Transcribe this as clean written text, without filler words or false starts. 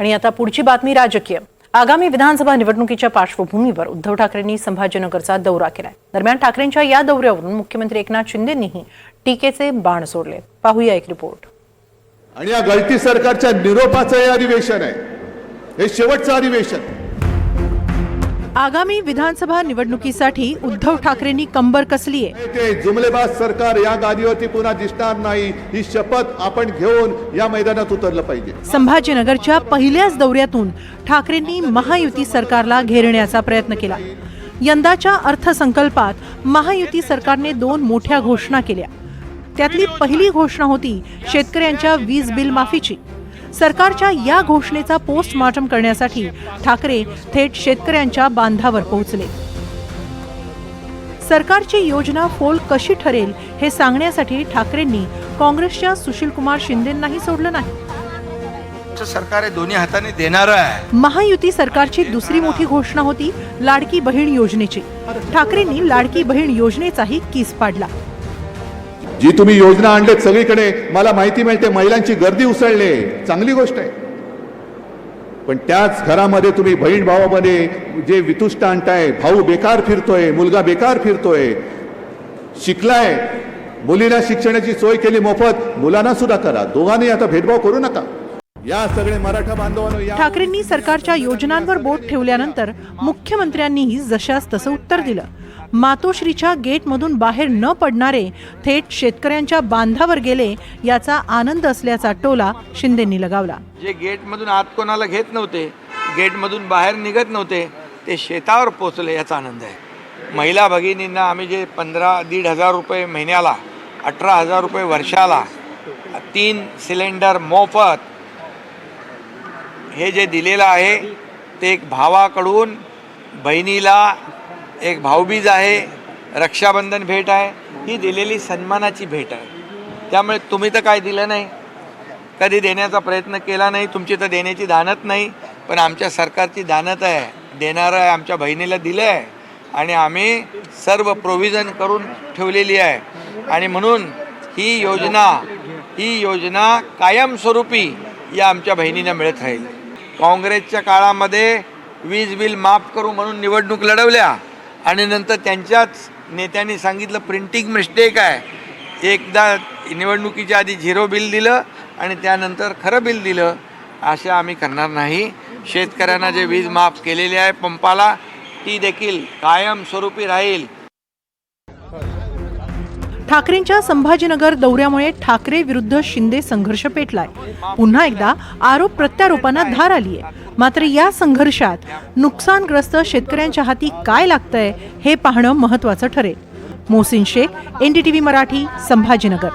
आणि आता पुढची बातमी राजकीय। आगामी विधानसभा निवडणुकीच्या पार्श्वभूमीवर उद्धव ठाकरेंनी संभाजीनगरचा दौरा केलाय। दरम्यान ठाकरेंच्या या दौऱ्यावरून मुख्यमंत्री एकनाथ शिंदेंनीही टीकेचे बाण सोडले। पाहूया एक रिपोर्ट। आणि या गळती सरकारच्या निरोपाचं हे अधिवेशन आहे, हे शेवटचं अधिवेशन। आगामी विधानसभा निवडणुकीसाठी उद्धव ठाकरेंनी कंबर कसली आहे। ते जुमलेबाज सरकार या गादीवरती पुन्हा दिसणार नाही, ही शपथ आपण घेऊन या मैदानात उतरलं पाहिजे। संभाजीनगरच्या पहिल्याच दौऱ्यातून ठाकरेंनी महायुती सरकारला घेरण्याचा प्रयत्न केला। यंदाच्या अर्थसंकल्पात महायुती सरकारने 2 मोठ्या घोषणा केल्या। त्यातली पहिली घोषणा होती शेतकऱ्यांच्या वीज बिल माफीची। सरकारच्या या घोषणेचा पोस्टमार्टम करण्यासाठी ठाकरे थेट शेतकऱ्यांच्या बांधावर पोहोचले। सरकारची योजना फोल कशी ठरेल हे सांगण्यासाठी ठाकरेंनी काँग्रेसच्या सुशीलकुमार शिंदेंनाही सोडलं नाही। सरकार हे दोन्ही हाताने देणार आहे। महायुती सरकारची दुसरी मोठी घोषणा होती लाडकी बहीण योजनेची। ठाकरेंनी लाडकी बहीण योजनेचाही किस पाडला। जी तुम्ही योजना आणलेत सगळीकडे, मला माहिती मिळते महिलांची गर्दी उसळले, चांगली गोष्ट आहे। पण त्याच घरामध्ये तुम्ही बहीण भावामध्ये जे वितुष्ट आणताय, भाऊ बेकार फिरतोय, मुलगा बेकार फिरतोय, शिकलाय, मुलीला शिक्षणाची सोय केली मोफत, मुलांना सुद्धा करा, दोघांनी आता भेदभाव करू नका। या सगळे मराठा बांधवांनो, ठाकरेंनी सरकारच्या योजनांवर बोट ठेवल्यानंतर मुख्यमंत्र्यांनीही जशास तसं उत्तर दिलं। मातोश्रीच्या गेटमधून बाहेर न पडणारे थेट शेतकऱ्यांच्या बांधावर गेले, याचा आनंद असल्याचा टोला शिंदेंनी लगावला। जे गेटमधून आत कोणाला घेत नव्हते, गेटमधून बाहेर निघत नव्हते, ते शेतावर पोहोचले, याचा आनंद आहे। महिला भगिनींना आम्ही जे 15,500 रुपये महिन्याला, 18,000 रुपये वर्षाला, 3 सिलेंडर मोफत हे जे दिलेलं आहे, ते एक भावाकडून बहिणीला एक भाऊबीज आहे, रक्षाबंधन भेट आहे, ही दिलेली सन्मानाची भेट आहे। त्यामुळे तुम्ही तर काय दिलं नाही, कधी देण्याचा प्रयत्न केला नाही, तुमची तर देण्याची दानत नाही, पण आमच्या सरकारची दानत आहे, देणारं आहे, आमच्या बहिणीला दिलं आहे आणि आम्ही सर्व प्रोव्हिजन करून ठेवलेली आहे। आणि म्हणून ही योजना कायमस्वरूपी या आमच्या बहिणींना मिळत राहील। काँग्रेसच्या काळामध्ये वीज बिल माफ करू म्हणून निवडणूक लढवल्या आणि नंतर त्यांच्याच नेत्यांनी सांगितलं प्रिंटिंग मिस्टेक आहे, एकदा निवडणुकीच्या आधी 0 बिल दिलं आणि त्यानंतर खरं बिल दिलं। अशा आम्ही करणार नाही। शेतकऱ्यांना जे वीज माफ केलेली आहे पंपाला, ती देखील कायमस्वरूपी राहील। ठाकरेंच्या संभाजीनगर दौऱ्यामुळे ठाकरे विरुद्ध शिंदे संघर्ष पेटलाय। पुन्हा एकदा आरोप प्रत्यारोपांना धार आलीय। मात्र या संघर्षात नुकसानग्रस्त शेतकऱ्यांच्या हाती काय लागतंय हे पाहणं महत्त्वाचं ठरेल। मोहसिन शेख, NDTV मराठी, संभाजीनगर।